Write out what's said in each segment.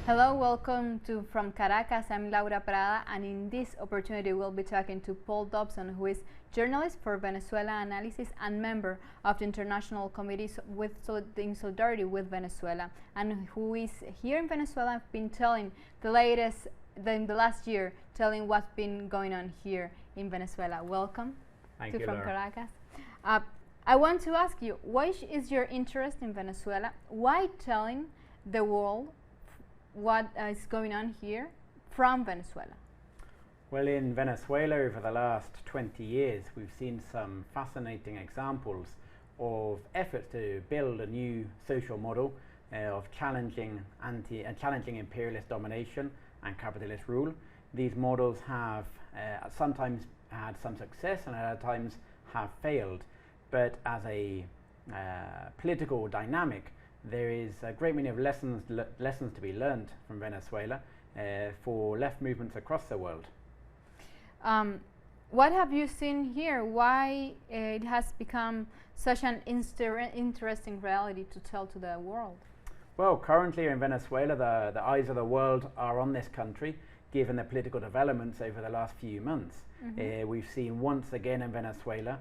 Hello, welcome to From Caracas. I'm Laura Prada, and in this opportunity we'll be talking to Paul Dobson, who is journalist for Venezuela Analysis and member of the International Committee in Solidarity with Venezuela, and who is here in Venezuela. I've been telling the latest, in the last year, telling what's been going on here in Venezuela. Welcome to From Caracas. I want to ask you, why is your interest in Venezuela? Why telling the world what is going on here from Venezuela? Well, in Venezuela over the last 20 years, we've seen some fascinating examples of efforts to build a new social model of challenging imperialist domination and capitalist rule. These models have sometimes had some success and at other times have failed, but as a political dynamic, there is a great many of lessons to be learned from Venezuela for left movements across the world. What have you seen here? Why it has become such an interesting reality to tell to the world? Well, currently in Venezuela, the eyes of the world are on this country, given the political developments over the last few months. We've seen once again in Venezuela,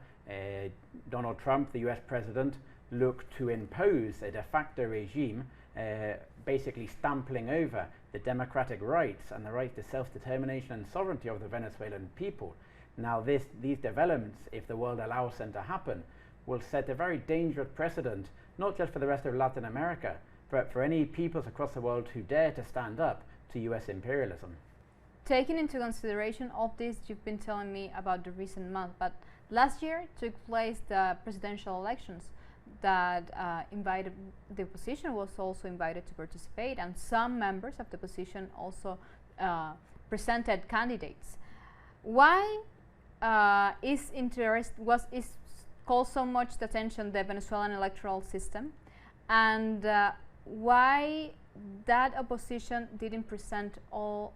Donald Trump, the US president, look to impose a de facto regime, basically stamping over the democratic rights and the right to self-determination and sovereignty of the Venezuelan people. Now these developments, if the world allows them to happen, will set a very dangerous precedent, not just for the rest of Latin America, but for any peoples across the world who dare to stand up to US imperialism. Taking into consideration all this you've been telling me about the recent month, but last year took place the presidential elections that the opposition was also invited to participate, and some members of the opposition also presented candidates. Why is called so much attention the Venezuelan electoral system, and why that opposition didn't present all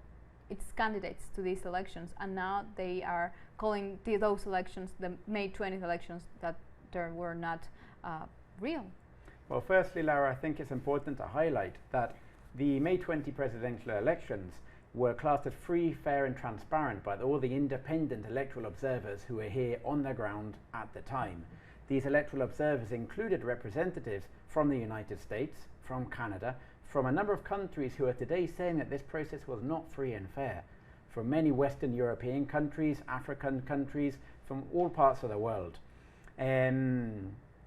its candidates to these elections, and now they are calling those elections the May 20th elections that there were not real? Well, firstly, Laura, I think it's important to highlight that the May 20 presidential elections were classed as free, fair and transparent by all the independent electoral observers who were here on the ground at the time. These electoral observers included representatives from the United States, from Canada, from a number of countries who are today saying that this process was not free and fair, from many Western European countries, African countries, from all parts of the world.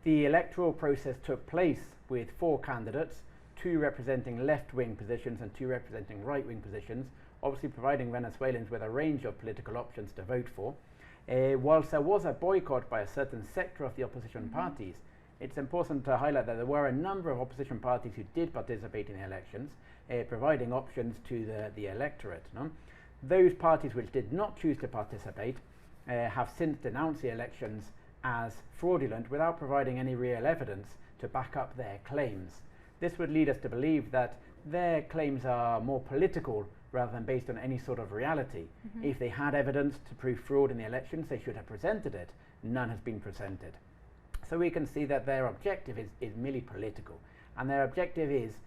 The electoral process took place with 4 candidates, 2 representing left-wing positions and 2 representing right-wing positions, obviously providing Venezuelans with a range of political options to vote for. Whilst there was a boycott by a certain sector of the opposition parties, it's important to highlight that there were a number of opposition parties who did participate in the elections, providing options to the electorate. No? Those parties which did not choose to participate have since denounced the elections as fraudulent without providing any real evidence to back up their claims. This would lead us to believe that their claims are more political rather than based on any sort of reality. If they had evidence to prove fraud in the elections, they should have presented it. None has been presented. So we can see that their objective is merely political, and their objective is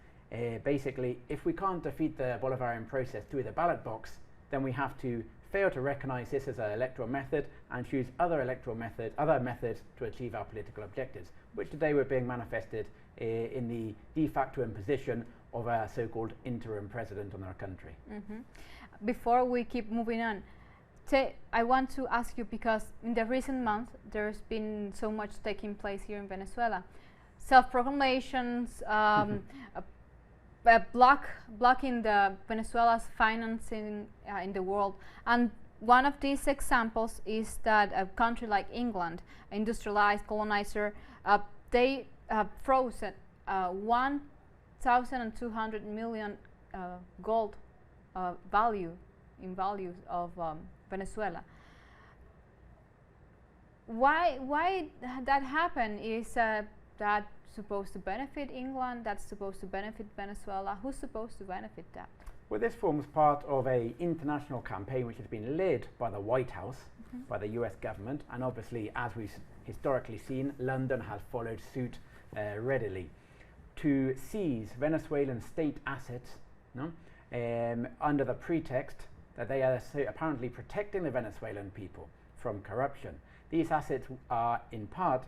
basically, if we can't defeat the Bolivarian process through the ballot box, then we have to fail to recognize this as an electoral method and choose other methods to achieve our political objectives, which today were being manifested in the de facto imposition of a so-called interim president on our country. Before we keep moving on, I want to ask you, because in the recent months there's been so much taking place here in Venezuela. Self-proclamations, blocking the Venezuela's financing in the world, and one of these examples is that a country like England, industrialized colonizer, they frozen 1,200 million gold value of Venezuela. Why that happened? Is that supposed to benefit England? That's supposed to benefit Venezuela? Who's supposed to benefit that? Well, this forms part of an international campaign which has been led by the White House, by the US government, and obviously, as we've historically seen, London has followed suit readily, to seize Venezuelan state assets no? Under the pretext that they are so apparently protecting the Venezuelan people from corruption. These assets are in part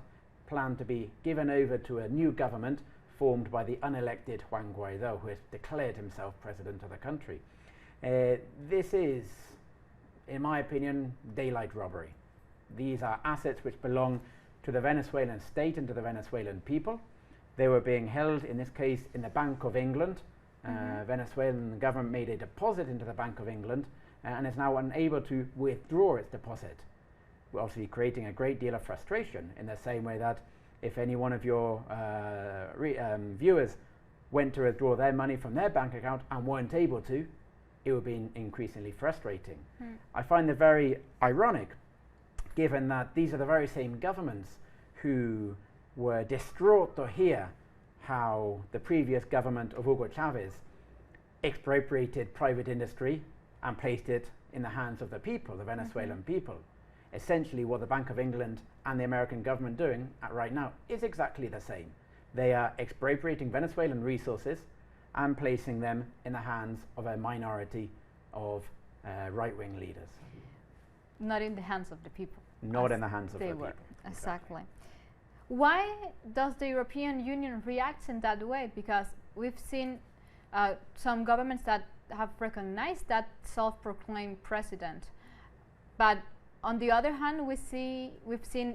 planned to be given over to a new government formed by the unelected Juan Guaido, who has declared himself president of the country. This is, in my opinion, daylight robbery. These are assets which belong to the Venezuelan state and to the Venezuelan people. They were being held, in this case, in the Bank of England. Venezuelan government made a deposit into the Bank of England and is now unable to withdraw its deposit, obviously creating a great deal of frustration, in the same way that if any one of your viewers went to withdraw their money from their bank account and weren't able to, it would be increasingly frustrating. I find it very ironic, given that these are the very same governments who were distraught to hear how the previous government of Hugo Chavez expropriated private industry and placed it in the hands of the people, the Venezuelan people. Essentially, what the Bank of England and the American government doing right now is exactly the same. They are expropriating Venezuelan resources and placing them in the hands of a minority of right-wing leaders. Not in the hands of the people. Not in the hands of the people. Exactly. Why does the European Union react in that way? Because we've seen some governments that have recognized that self-proclaimed president, but on the other hand, we've seen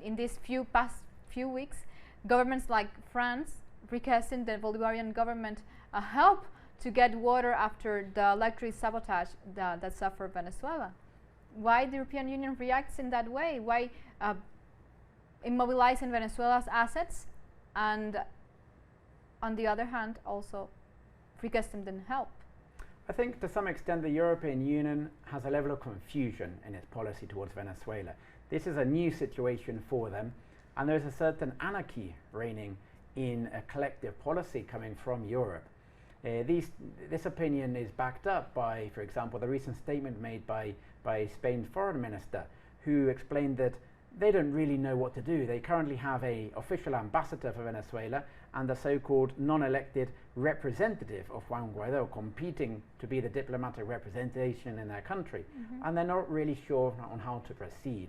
in these past few weeks governments like France requesting the Bolivarian government help to get water after the electric sabotage that suffered Venezuela. Why the European Union reacts in that way? Why immobilizing Venezuela's assets, and on the other hand also requesting them help? I think to some extent the European Union has a level of confusion in its policy towards Venezuela. This is a new situation for them, and there's a certain anarchy reigning in a collective policy coming from Europe. This opinion is backed up by, for example, the recent statement made by Spain's foreign minister, who explained that they don't really know what to do. They currently have an official ambassador for Venezuela and a so-called non-elected representative of Juan Guaido competing to be the diplomatic representation in their country. And they're not really sure on how to proceed.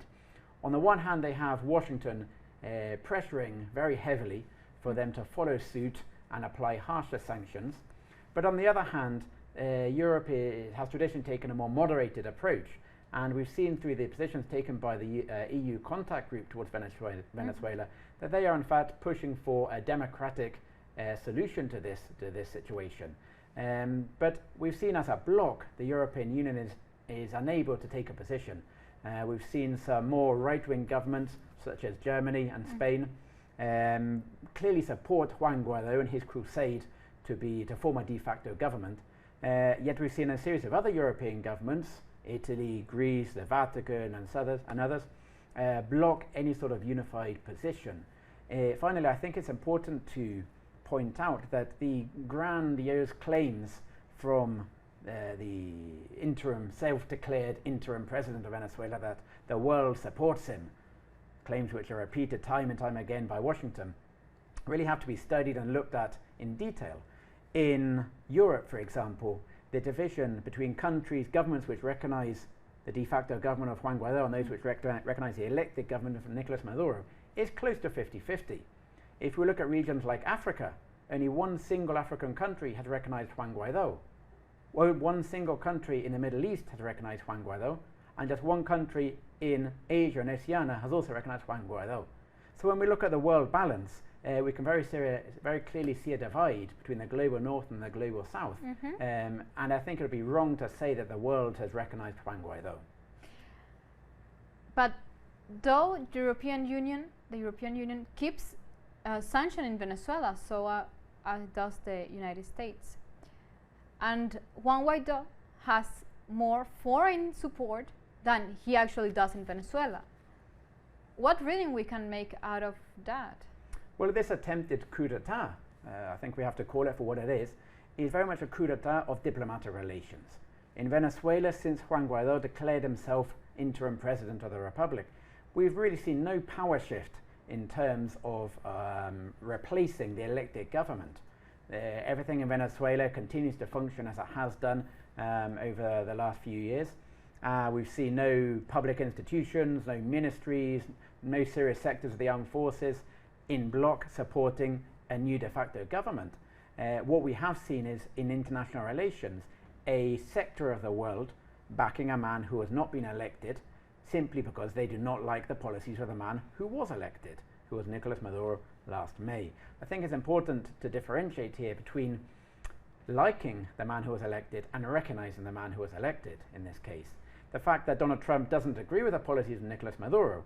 On the one hand, they have Washington pressuring very heavily for them to follow suit and apply harsher sanctions. But on the other hand, Europe has traditionally taken a more moderated approach. And we've seen through the positions taken by the EU contact group towards Venezuela that they are in fact pushing for a democratic solution to this situation. But we've seen as a bloc, the European Union is unable to take a position. We've seen some more right-wing governments, such as Germany and Spain, clearly support Juan Guaido and his crusade to form a de facto government. Yet we've seen a series of other European governments, Italy, Greece, the Vatican and others, block any sort of unified position. Finally, I think it's important to point out that the grandiose claims from the self-declared interim president of Venezuela that the world supports him, claims which are repeated time and time again by Washington, really have to be studied and looked at in detail. In Europe, for example, the division between governments which recognize the de facto government of Juan Guaido and those which recognize the elected government of Nicolas Maduro is close to 50-50. If we look at regions like Africa, only one single African country has recognized Juan Guaido. One single country in the Middle East has recognized Juan Guaido, and just one country in Asia and Oceania has also recognized Juan Guaido. So when we look at the world balance, we can very clearly see a divide between the global north and the global south. And I think it would be wrong to say that the world has recognized Juan Guaido. But though the European Union keeps sanctioning Venezuela, so does the United States. And Juan Guaido has more foreign support than he actually does in Venezuela. What reading we can make out of that? Well, this attempted coup d'etat, I think we have to call it for what it is very much a coup d'etat of diplomatic relations. In Venezuela, since Juan Guaido declared himself interim president of the republic, we've really seen no power shift in terms of replacing the elected government. Everything in Venezuela continues to function as it has done over the last few years. We've seen no public institutions, no ministries, no serious sectors of the armed forces in bloc supporting a new de facto government. What we have seen is, in international relations, a sector of the world backing a man who has not been elected simply because they do not like the policies of the man who was elected, who was Nicolas Maduro last May. I think it's important to differentiate here between liking the man who was elected and recognizing the man who was elected in this case. The fact that Donald Trump doesn't agree with the policies of Nicolas Maduro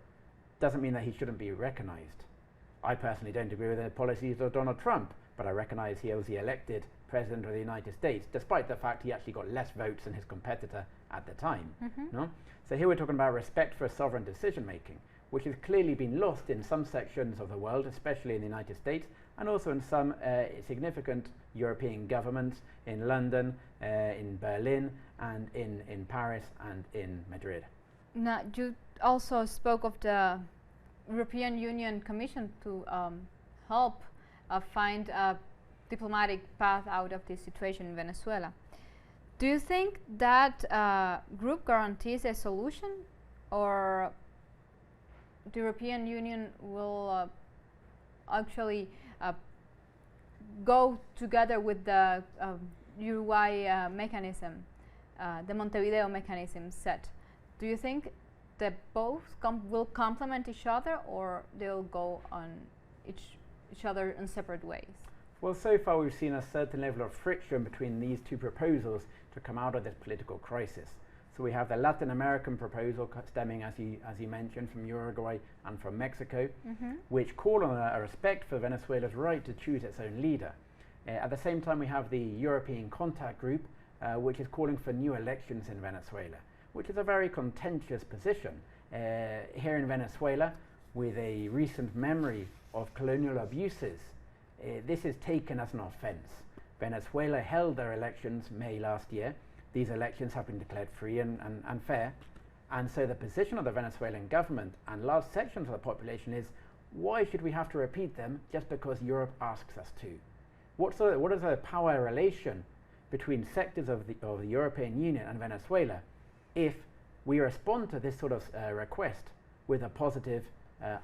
doesn't mean that he shouldn't be recognized. I personally don't agree with the policies of Donald Trump, but I recognize he was the elected president of the United States, despite the fact he actually got less votes than his competitor at the time. No? So here we're talking about respect for sovereign decision making, which has clearly been lost in some sections of the world, especially in the United States, and also in some significant European governments in London, in Berlin, and in Paris and in Madrid. Now, you also spoke of the European Union Commission to help find a diplomatic path out of this situation in Venezuela. Do you think that group guarantees a solution, or the European Union will actually go together with the Uruguay mechanism, the Montevideo mechanism set? Do you think that both will complement each other, or they'll go on each other in separate ways? Well, so far we've seen a certain level of friction between these two proposals to come out of this political crisis. So we have the Latin American proposal stemming, as you mentioned, from Uruguay and from Mexico, which call on a respect for Venezuela's right to choose its own leader. At the same time, we have the European Contact Group, which is calling for new elections in Venezuela, which is a very contentious position. Here in Venezuela, with a recent memory of colonial abuses, this is taken as an offense. Venezuela held their elections May last year. These elections have been declared free and fair. And so the position of the Venezuelan government and large sections of the population is, why should we have to repeat them just because Europe asks us to? What is the power relation between sectors of the European Union and Venezuela if we respond to this sort of request with a positive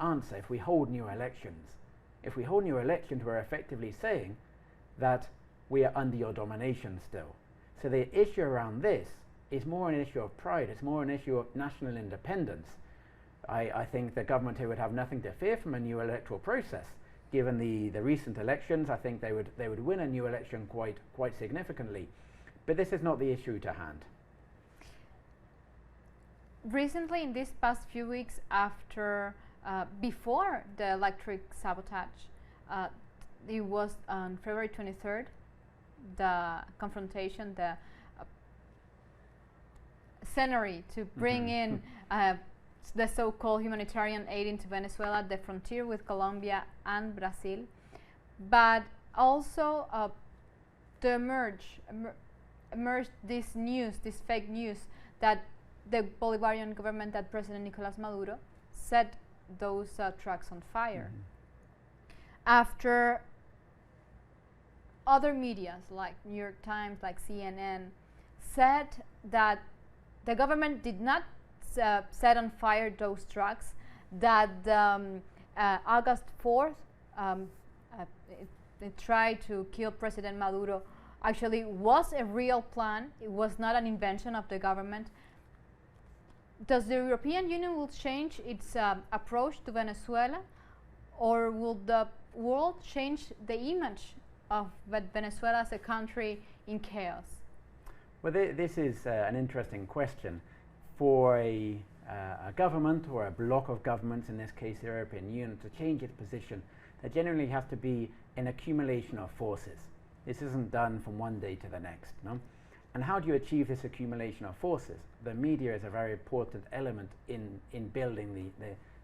answer, if we hold new elections? If we hold new elections, we're effectively saying that we are under your domination still. So the issue around this is more an issue of pride. It's more an issue of national independence. I think the government here would have nothing to fear from a new electoral process. Given the recent elections, I think they would win a new election quite significantly. But this is not the issue to hand. Recently, in these past few weeks, before the electric sabotage, it was on February 23rd, the confrontation, the scenario to bring in the so-called humanitarian aid into Venezuela, the frontier with Colombia and Brazil, but also to emerge this news, this fake news that the Bolivarian government, that President Nicolas Maduro set those trucks on fire. After other medias like New York Times, like CNN, said that the government did not set on fire those trucks, that August 4th it tried to kill President Maduro actually was a real plan. It was not an invention of the government. Does the European Union will change its approach to Venezuela, or will the world change the image of Venezuela as a country in chaos? Well, this is an interesting question. For a government or a bloc of governments, in this case the European Union, to change its position, there generally has to be an accumulation of forces. This isn't done from one day to the next, no? And how do you achieve this accumulation of forces? The media is a very important element in building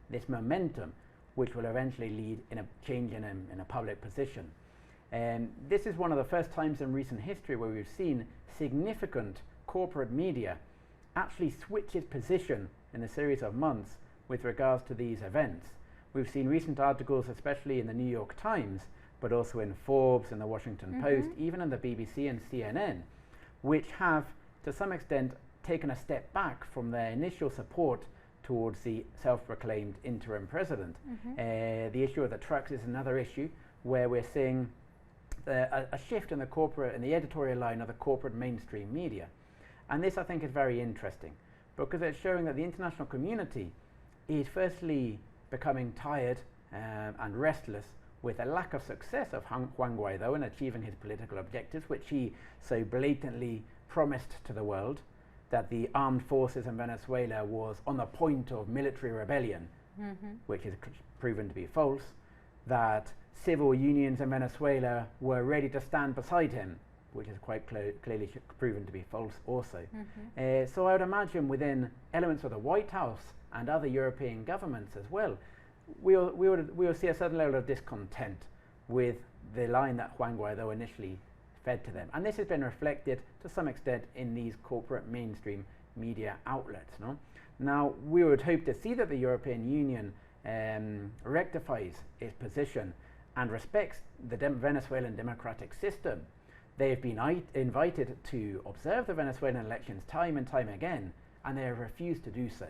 this momentum, which will eventually lead in a change in a public position. And this is one of the first times in recent history where we've seen significant corporate media actually switch its position in a series of months with regards to these events. We've seen recent articles, especially in the New York Times, but also in Forbes and the Washington Post, even in the BBC and CNN, which have, to some extent, taken a step back from their initial support towards the self-proclaimed interim president. The issue of the trucks is another issue where we're seeing a shift in the editorial line of the corporate mainstream media. And this, I think, is very interesting because it's showing that the international community is firstly becoming tired and restless with a lack of success of Juan Guaido in achieving his political objectives, which he so blatantly promised to the world, that the armed forces in Venezuela was on the point of military rebellion, which is proven to be false, that civil unions in Venezuela were ready to stand beside him, which is quite clearly proven to be false also. So I would imagine within elements of the White House and other European governments as well, we'll see a certain level of discontent with the line that Juan Guaido initially fed to them. And this has been reflected to some extent in these corporate mainstream media outlets. No? Now, we would hope to see that the European Union rectifies its position and respects the Venezuelan democratic system. They have been invited to observe the Venezuelan elections time and time again, and they have refused to do so,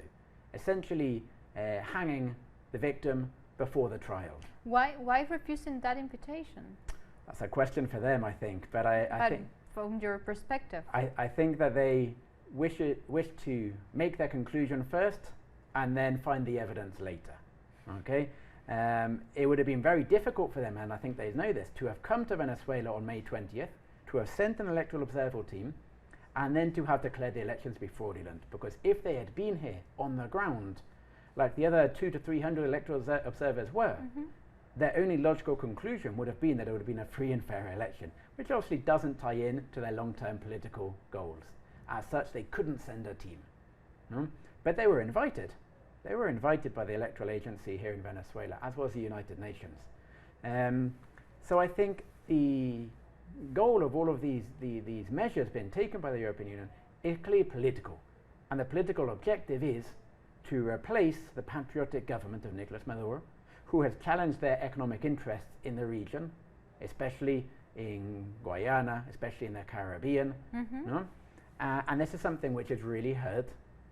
essentially hanging the victim before the trial. Why refusing that invitation? That's a question for them, I think. But I think, from your perspective, I think that they wish to make their conclusion first, and then find the evidence later. Okay, it would have been very difficult for them, and I think they know this, to have come to Venezuela on May 20th, to have sent an electoral observer team, and then to have declared the elections to be fraudulent. Because if they had been here on the ground, like the other 200 to 300 electoral observers were, their only logical conclusion would have been that it would have been a free and fair election, which obviously doesn't tie in to their long-term political goals. As such, they couldn't send a team. No? But they were invited. They were invited by the electoral agency here in Venezuela, as was the United Nations. So I think the goal of all of these measures being taken by the European Union is clearly political. And the political objective is to replace the patriotic government of Nicolas Maduro, who has challenged their economic interests in the region, especially in Guyana, especially in the Caribbean. No? And this is something which has really hurt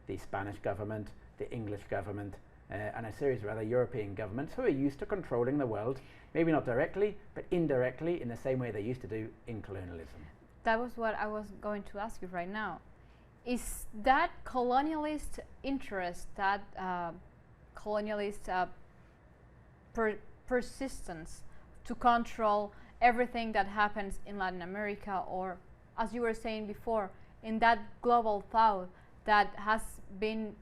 the Spanish government, the English government, and a series of other European governments who are used to controlling the world, maybe not directly, but indirectly in the same way they used to do in colonialism. That was what I was going to ask you right now. Is that colonialist interest, that colonialist persistence to control everything that happens in Latin America, or, as you were saying before, in that global south that has been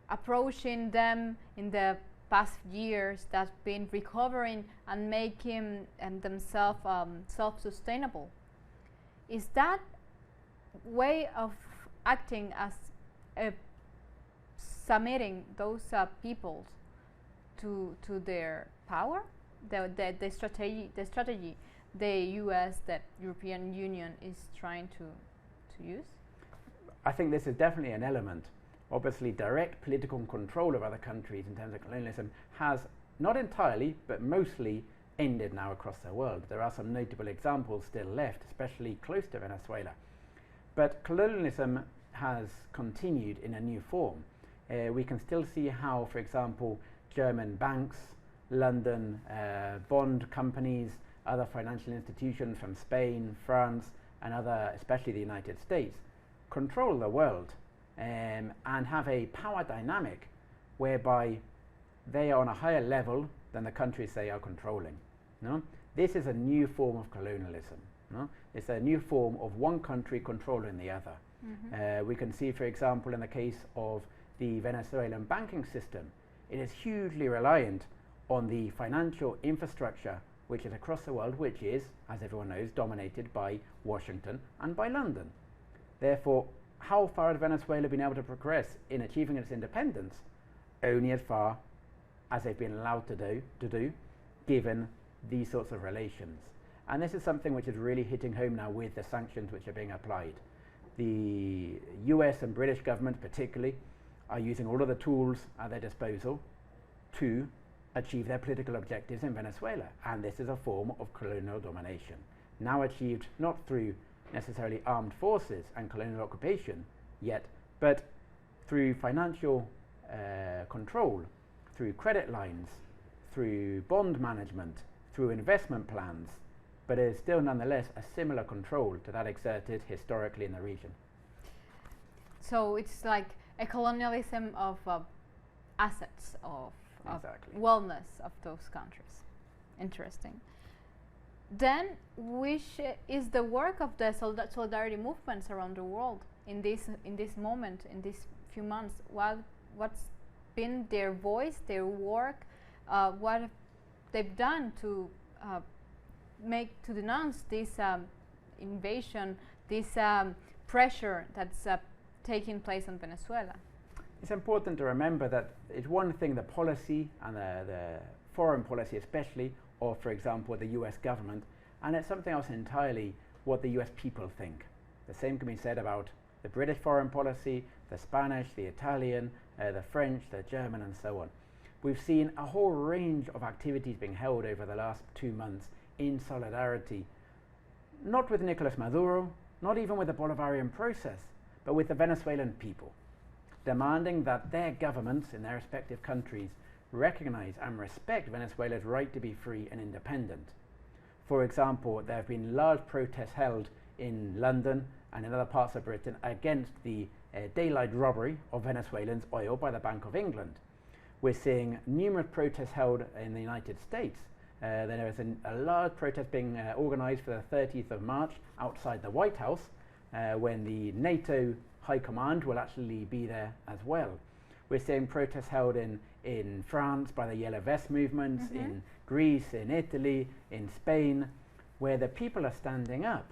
approaching them in the past years, that's been recovering and making themselves self-sustainable? Is that way of acting as submitting those peoples to their power, the strategy the US, the European Union is trying to use? I think this is definitely an element. Obviously, direct political control of other countries in terms of colonialism has not entirely, but mostly ended now across the world. There are some notable examples still left, especially close to Venezuela. But colonialism has continued in a new form. We can still see how, for example, German banks, London bond companies, other financial institutions from Spain, France, and other, especially the United States, control the world and have a power dynamic whereby they are on a higher level than the countries they are controlling. No? This is a new form of colonialism. No? It's a new form of one country controlling the other. We can see, for example, in the case of the Venezuelan banking system, it is hugely reliant on the financial infrastructure which is across the world, which is, as everyone knows, dominated by Washington and by London. Therefore, how far has Venezuela been able to progress in achieving its independence? Only as far as they've been allowed to do, given these sorts of relations. And this is something which is really hitting home now with the sanctions which are being applied. The US and British governments particularly are using all of the tools at their disposal to achieve their political objectives in Venezuela, and this is a form of colonial domination, now achieved not through necessarily armed forces and colonial occupation yet, but through financial control, through credit lines, through bond management, through investment plans, but is still nonetheless a similar control to that exerted historically in the region. So it's like a colonialism of assets, of Exactly. wellness of those countries. Interesting. Then, which is the work of the solidarity movements around the world in this moment, in these few months? What's been their voice, their work, what they've done to denounce this invasion, this pressure that's taking place in Venezuela? It's important to remember that it's one thing the policy and the foreign policy especially, or for example the US government, and it's something else entirely what the US people think. The same can be said about the British foreign policy, the Spanish, the Italian, the French, the German, and so on. We've seen a whole range of activities being held over the last 2 months in solidarity, not with Nicolas Maduro, not even with the Bolivarian process, but with the Venezuelan people, demanding that their governments in their respective countries recognize and respect Venezuela's right to be free and independent. For example, there have been large protests held in London and in other parts of Britain against the daylight robbery of Venezuelans' oil by the Bank of England. We're seeing numerous protests held in the United States. There is a large protest being organized for the 30th of March outside the White House, when the NATO High Command will actually be there as well. We're seeing protests held in France by the Yellow Vest movements, in Greece, in Italy, in Spain, where the people are standing up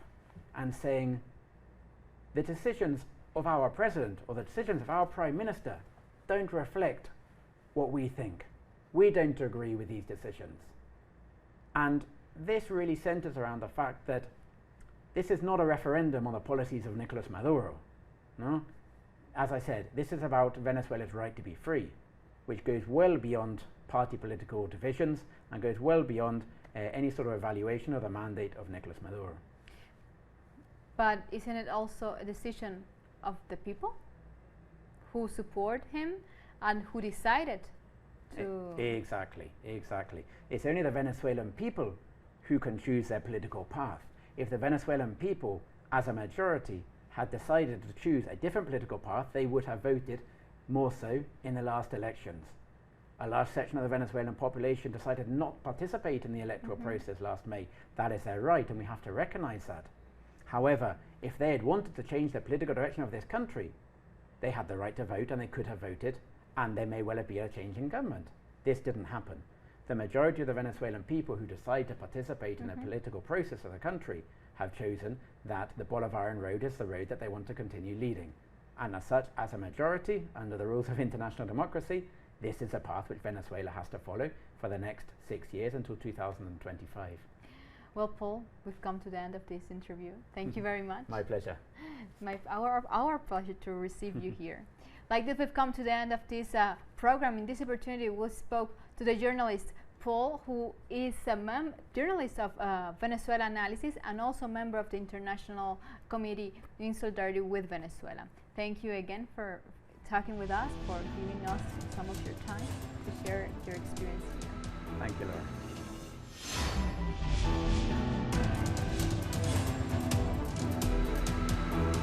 and saying the decisions of our president or the decisions of our prime minister don't reflect what we think. We don't agree with these decisions. And this really centers around the fact that this is not a referendum on the policies of Nicolas Maduro. No? As I said, this is about Venezuela's right to be free, which goes well beyond party political divisions and goes well beyond any sort of evaluation of the mandate of Nicolas Maduro. But isn't it also a decision of the people who support him and who decided to... Exactly. It's only the Venezuelan people who can choose their political path. If the Venezuelan people, as a majority, had decided to choose a different political path, they would have voted more so in the last elections. A large section of the Venezuelan population decided not to participate in the electoral process last May. That is their right, and we have to recognize that. However, if they had wanted to change the political direction of this country, they had the right to vote and they could have voted, and there may well have been a change in government. This didn't happen. The majority of the Venezuelan people who decide to participate in the political process of the country have chosen that the Bolivarian road is the road that they want to continue leading. And as such, as a majority, under the rules of international democracy, this is a path which Venezuela has to follow for the next 6 years until 2025. Well, Paul, we've come to the end of this interview. Thank you very much. My pleasure. Our pleasure to receive you here. Like this, we've come to the end of this program. In this opportunity, we spoke to the journalist Paul, who is a journalist of Venezuela analysis and also a member of the International Committee in Solidarity with Venezuela. Thank you again for talking with us, for giving us some of your time to share your experience here. Thank you, Laura.